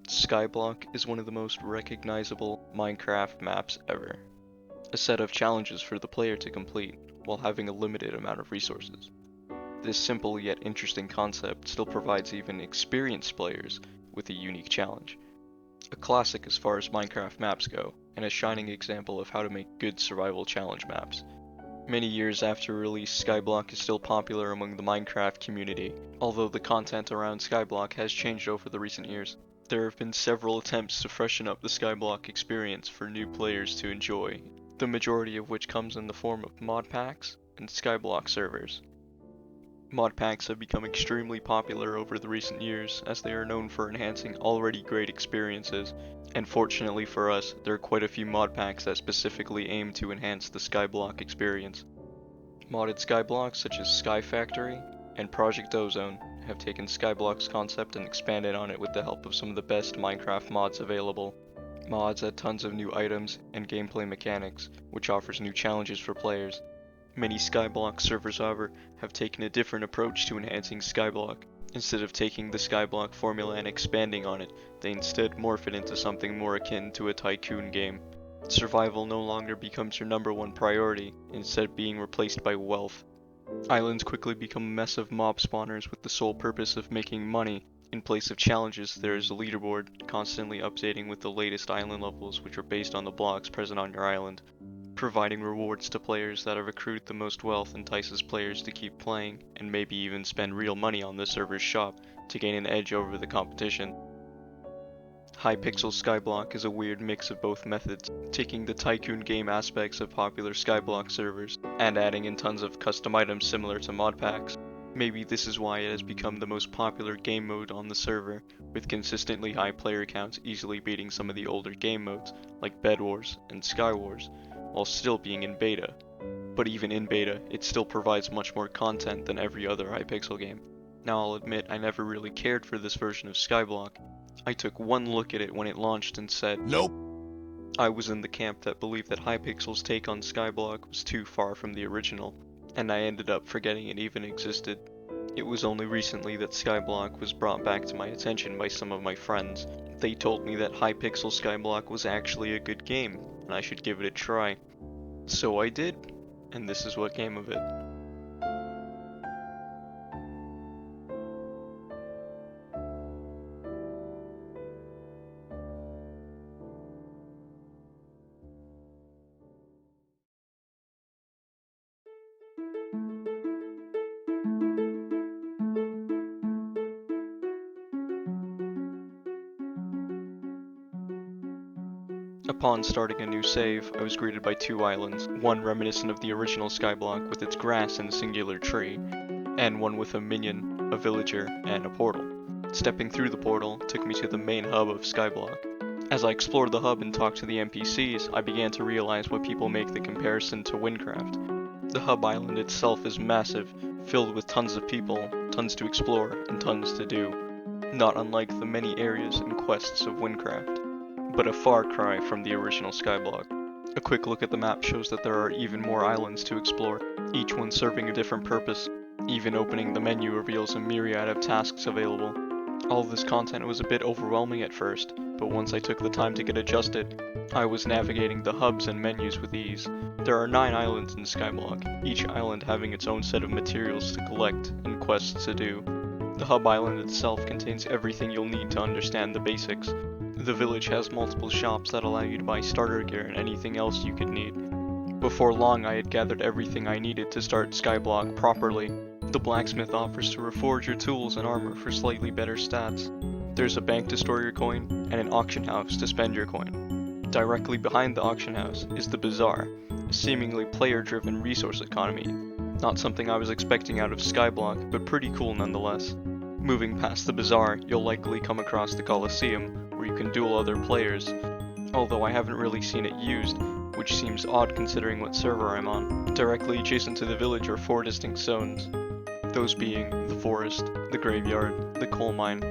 Skyblock is one of the most recognizable Minecraft maps ever. A set of challenges for the player to complete while having a limited amount of resources. This simple yet interesting concept still provides even experienced players with a unique challenge. A classic as far as Minecraft maps go, and a shining example of how to make good survival challenge maps. Many years after release, Skyblock is still popular among the Minecraft community, although the content around Skyblock has changed over the recent years. There have been several attempts to freshen up the Skyblock experience for new players to enjoy, the majority of which comes in the form of mod packs and Skyblock servers. Mod packs have become extremely popular over the recent years as they are known for enhancing already great experiences, and fortunately for us, there are quite a few mod packs that specifically aim to enhance the Skyblock experience. Modded Skyblocks such as Sky Factory and Project Ozone have taken Skyblock's concept and expanded on it with the help of some of the best Minecraft mods available. Mods add tons of new items and gameplay mechanics, which offers new challenges for players. Many Skyblock servers, however, have taken a different approach to enhancing Skyblock. Instead of taking the Skyblock formula and expanding on it, they instead morph it into something more akin to a tycoon game. Survival no longer becomes your number one priority, instead being replaced by wealth. Islands quickly become a mess of mob spawners with the sole purpose of making money. In place of challenges, there is a leaderboard, constantly updating with the latest island levels which are based on the blocks present on your island. Providing rewards to players that have accrued the most wealth entices players to keep playing, and maybe even spend real money on the server's shop to gain an edge over the competition. Hypixel Skyblock is a weird mix of both methods, taking the tycoon game aspects of popular Skyblock servers and adding in tons of custom items similar to mod packs. Maybe this is why it has become the most popular game mode on the server, with consistently high player counts easily beating some of the older game modes like Bed Wars and Sky Wars, while still being in beta. But even in beta, it still provides much more content than every other Hypixel game. Now I'll admit I never really cared for this version of Skyblock. I took one look at it when it launched and said, "Nope." I was in the camp that believed that Hypixel's take on Skyblock was too far from the original, and I ended up forgetting it even existed. It was only recently that Skyblock was brought back to my attention by some of my friends. They told me that Hypixel Skyblock was actually a good game, and I should give it a try. So I did, and this is what came of it. Upon starting a new save, I was greeted by two islands, one reminiscent of the original Skyblock with its grass and a singular tree, and one with a minion, a villager, and a portal. Stepping through the portal took me to the main hub of Skyblock. As I explored the hub and talked to the NPCs, I began to realize why people make the comparison to Windcraft. The hub island itself is massive, filled with tons of people, tons to explore, and tons to do, not unlike the many areas and quests of Windcraft, but a far cry from the original Skyblock. A quick look at the map shows that there are even more islands to explore, each one serving a different purpose. Even opening the menu reveals a myriad of tasks available. All of this content was a bit overwhelming at first, but once I took the time to get adjusted, I was navigating the hubs and menus with ease. There are 9 islands in Skyblock, each island having its own set of materials to collect and quests to do. The hub island itself contains everything you'll need to understand the basics. The village has multiple shops that allow you to buy starter gear and anything else you could need. Before long, I had gathered everything I needed to start Skyblock properly. The blacksmith offers to reforge your tools and armor for slightly better stats. There's a bank to store your coin, and an auction house to spend your coin. Directly behind the auction house is the bazaar, a seemingly player-driven resource economy. Not something I was expecting out of Skyblock, but pretty cool nonetheless. Moving past the bazaar, you'll likely come across the Coliseum, where you can duel other players, although I haven't really seen it used, which seems odd considering what server I'm on. Directly adjacent to the village are 4 distinct zones, those being the forest, the graveyard, the coal mine,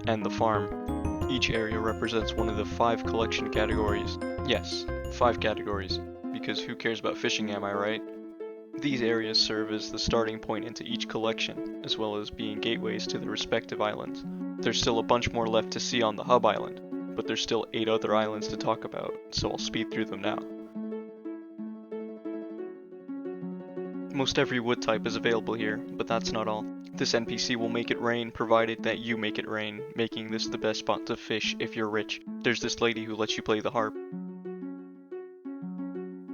and the farm. Each area represents one of the 5 collection categories. Yes, 5 categories, because who cares about fishing, am I right? These areas serve as the starting point into each collection, as well as being gateways to the respective islands. There's still a bunch more left to see on the hub island, but there's still 8 other islands to talk about, so I'll speed through them now. Most every wood type is available here, but that's not all. This NPC will make it rain provided that you make it rain, making this the best spot to fish if you're rich. There's this lady who lets you play the harp.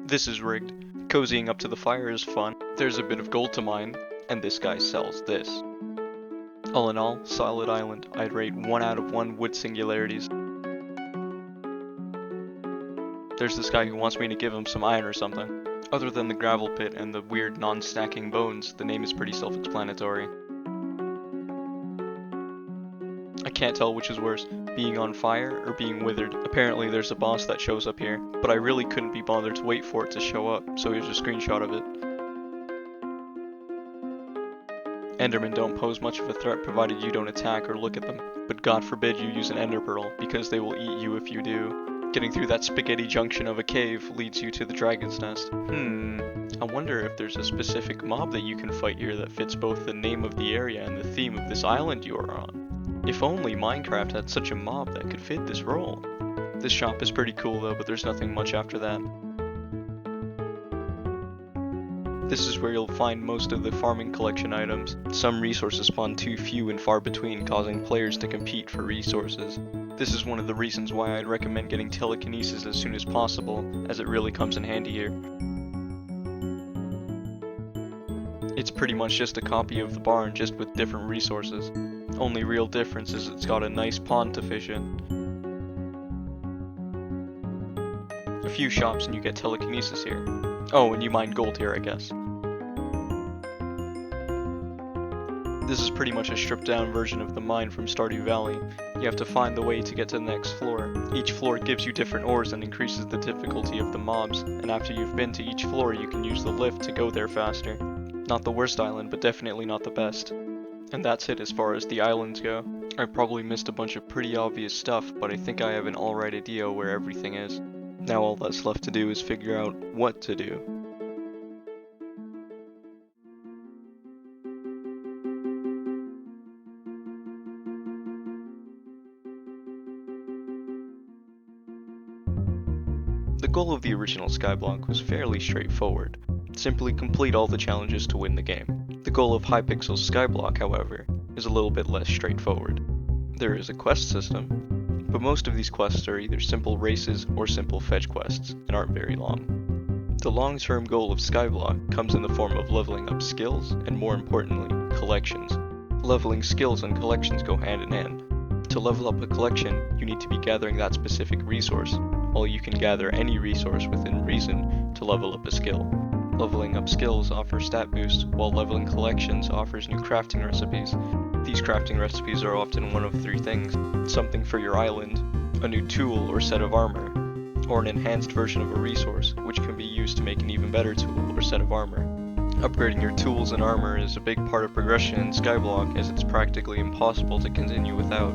This is rigged. Cozying up to the fire is fun, there's a bit of gold to mine, and this guy sells this. All in all, solid island. I'd rate 1 out of 1 wood singularities. There's this guy who wants me to give him some iron or something. Other than the gravel pit and the weird non-stacking bones, the name is pretty self-explanatory. I can't tell which is worse, being on fire or being withered. Apparently there's a boss that shows up here, but I really couldn't be bothered to wait for it to show up, so here's a screenshot of it. Endermen don't pose much of a threat provided you don't attack or look at them, but God forbid you use an ender pearl, because they will eat you if you do. Getting through that spaghetti junction of a cave leads you to the dragon's nest. I wonder if there's a specific mob that you can fight here that fits both the name of the area and the theme of this island you are on. If only Minecraft had such a mob that could fit this role. This shop is pretty cool though, but there's nothing much after that. This is where you'll find most of the farming collection items. Some resources spawn too few and far between, causing players to compete for resources. This is one of the reasons why I'd recommend getting telekinesis as soon as possible, as it really comes in handy here. It's pretty much just a copy of the barn, just with different resources. Only real difference is it's got a nice pond to fish in. A few shops and you get telekinesis here. Oh, and you mine gold here, I guess. This is pretty much a stripped down version of the mine from Stardew Valley. You have to find the way to get to the next floor. Each floor gives you different ores and increases the difficulty of the mobs, and after you've been to each floor you can use the lift to go there faster. Not the worst island, but definitely not the best. And that's it as far as the islands go. I probably missed a bunch of pretty obvious stuff, but I think I have an alright idea where everything is. Now all that's left to do is figure out what to do. The goal of the original Skyblock was fairly straightforward. Simply complete all the challenges to win the game. The goal of Hypixel's Skyblock, however, is a little bit less straightforward. There is a quest system, but most of these quests are either simple races or simple fetch quests, and aren't very long. The long-term goal of Skyblock comes in the form of leveling up skills, and more importantly, collections. Leveling skills and collections go hand in hand. To level up a collection, you need to be gathering that specific resource, while you can gather any resource within reason to level up a skill. Leveling up skills offers stat boosts, while leveling collections offers new crafting recipes. These crafting recipes are often one of 3 things: something for your island, a new tool or set of armor, or an enhanced version of a resource, which can be used to make an even better tool or set of armor. Upgrading your tools and armor is a big part of progression in Skyblock, as it's practically impossible to continue without.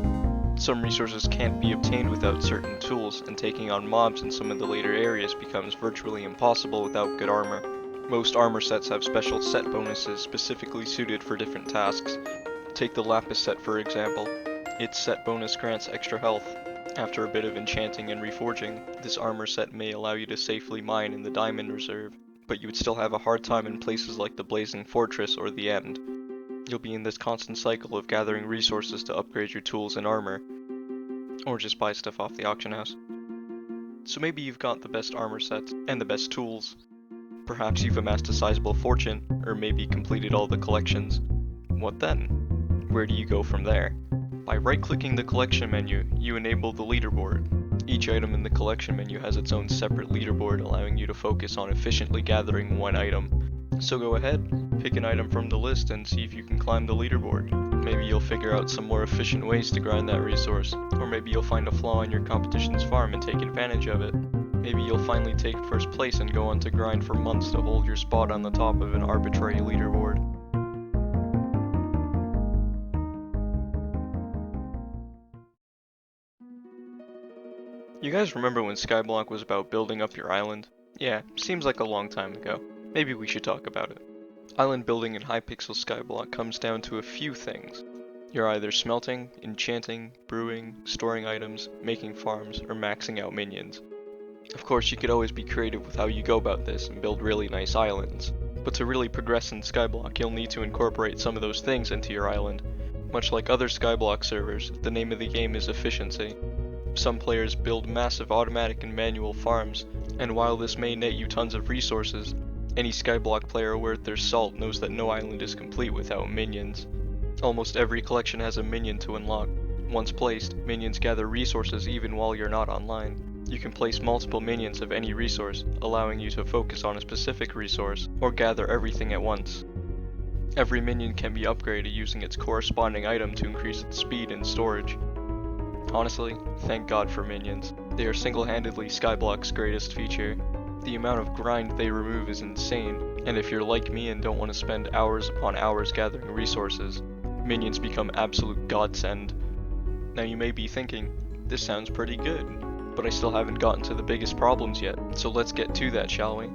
Some resources can't be obtained without certain tools, and taking on mobs in some of the later areas becomes virtually impossible without good armor. Most armor sets have special set bonuses specifically suited for different tasks. Take the Lapis set for example. Its set bonus grants extra health. After a bit of enchanting and reforging, this armor set may allow you to safely mine in the Diamond Reserve, but you would still have a hard time in places like the Blazing Fortress or the End. You'll be in this constant cycle of gathering resources to upgrade your tools and armor, or just buy stuff off the auction house. So maybe you've got the best armor sets and the best tools. Perhaps you've amassed a sizable fortune, or maybe completed all the collections. What then? Where do you go from there? By right-clicking the collection menu, you enable the leaderboard. Each item in the collection menu has its own separate leaderboard, allowing you to focus on efficiently gathering one item. So go ahead, pick an item from the list and see if you can climb the leaderboard. Maybe you'll figure out some more efficient ways to grind that resource, or maybe you'll find a flaw in your competition's farm and take advantage of it. Maybe you'll finally take first place and go on to grind for months to hold your spot on the top of an arbitrary leaderboard. You guys remember when Skyblock was about building up your island? Yeah, seems like a long time ago. Maybe we should talk about it. Island building in Hypixel Skyblock comes down to a few things. You're either smelting, enchanting, brewing, storing items, making farms, or maxing out minions. Of course, you could always be creative with how you go about this and build really nice islands, but to really progress in Skyblock, you'll need to incorporate some of those things into your island. Much like other Skyblock servers, the name of the game is efficiency. Some players build massive automatic and manual farms, and while this may net you tons of resources, any Skyblock player worth their salt knows that no island is complete without minions. Almost every collection has a minion to unlock. Once placed, minions gather resources even while you're not online. You can place multiple minions of any resource, allowing you to focus on a specific resource, or gather everything at once. Every minion can be upgraded using its corresponding item to increase its speed and storage. Honestly, thank God for minions. They are single-handedly Skyblock's greatest feature. The amount of grind they remove is insane, and if you're like me and don't want to spend hours upon hours gathering resources, minions become absolute godsend. Now you may be thinking, this sounds pretty good, but I still haven't gotten to the biggest problems yet, so let's get to that, shall we?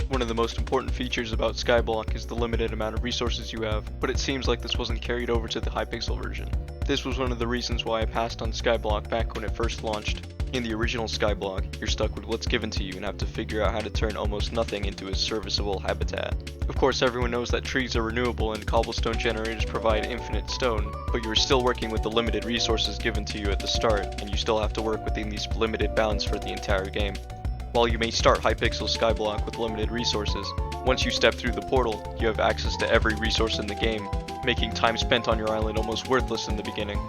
One of the most important features about Skyblock is the limited amount of resources you have, but it seems like this wasn't carried over to the Hypixel version. This was one of the reasons why I passed on Skyblock back when it first launched. In the original Skyblock, you're stuck with what's given to you and have to figure out how to turn almost nothing into a serviceable habitat. Of course, everyone knows that trees are renewable and cobblestone generators provide infinite stone, but you're still working with the limited resources given to you at the start, and you still have to work within these limited bounds for the entire game. While you may start Hypixel Skyblock with limited resources, once you step through the portal, you have access to every resource in the game, making time spent on your island almost worthless in the beginning.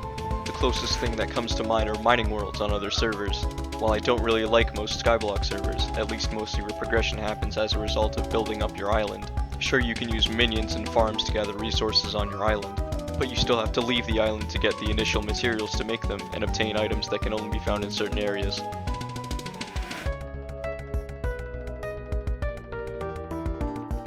The closest thing that comes to mind are mining worlds on other servers. While I don't really like most Skyblock servers, at least most of your progression happens as a result of building up your island. Sure, you can use minions and farms to gather resources on your island, but you still have to leave the island to get the initial materials to make them and obtain items that can only be found in certain areas.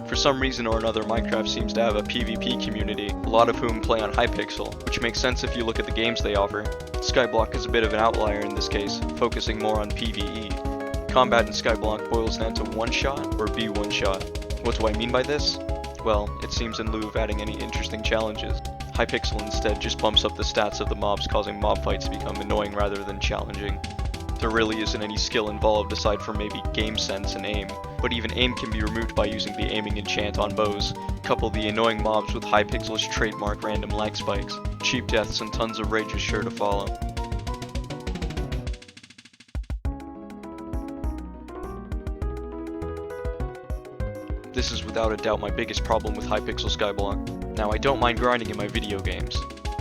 For some reason or another, Minecraft seems to have a PvP community, a lot of whom play on Hypixel, which makes sense if you look at the games they offer. Skyblock is a bit of an outlier in this case, focusing more on PvE. Combat in Skyblock boils down to one-shot or be one-shot. What do I mean by this? Well, it seems in lieu of adding any interesting challenges, Hypixel instead just bumps up the stats of the mobs, causing mob fights to become annoying rather than challenging. There really isn't any skill involved aside from maybe game sense and aim, but even aim can be removed by using the aiming enchant on bows. Couple the annoying mobs with Hypixel's trademark random lag spikes. Cheap deaths and tons of rage is sure to follow. This is without a doubt my biggest problem with Hypixel Skyblock. Now, I don't mind grinding in my video games.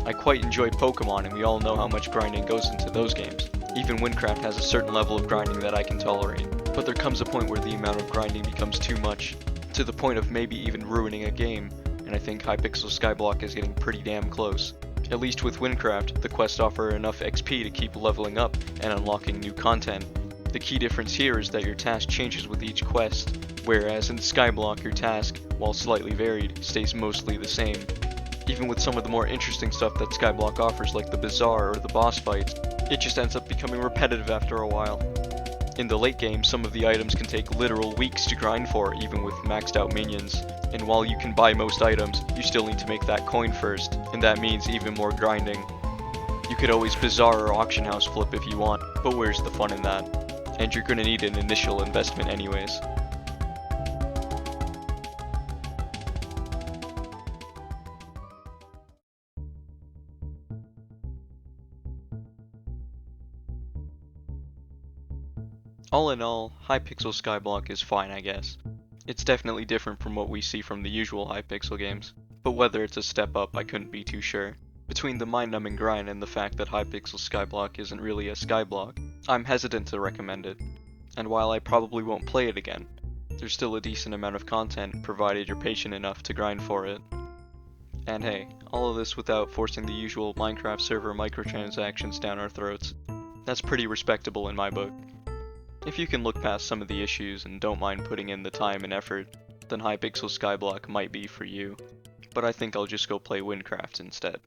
I quite enjoy Pokemon, and we all know how much grinding goes into those games. Even Minecraft has a certain level of grinding that I can tolerate, but there comes a point where the amount of grinding becomes too much, to the point of maybe even ruining a game, and I think Hypixel Skyblock is getting pretty damn close. At least with Minecraft, the quests offer enough XP to keep leveling up and unlocking new content. The key difference here is that your task changes with each quest, whereas in Skyblock your task, while slightly varied, stays mostly the same. Even with some of the more interesting stuff that Skyblock offers like the bazaar or the boss fights, it just ends up becoming repetitive after a while. In the late game, some of the items can take literal weeks to grind for, even with maxed out minions. And while you can buy most items, you still need to make that coin first, and that means even more grinding. You could always bazaar or auction house flip if you want, but where's the fun in that? And you're gonna need an initial investment anyways. All in all, Hypixel Skyblock is fine, I guess. It's definitely different from what we see from the usual Hypixel games, but whether it's a step up I couldn't be too sure. Between the mind-numbing grind and the fact that Hypixel Skyblock isn't really a Skyblock, I'm hesitant to recommend it. And while I probably won't play it again, there's still a decent amount of content provided you're patient enough to grind for it. And hey, all of this without forcing the usual Minecraft server microtransactions down our throats. That's pretty respectable in my book. If you can look past some of the issues and don't mind putting in the time and effort, then Hypixel Skyblock might be for you, but I think I'll just go play Windcraft instead.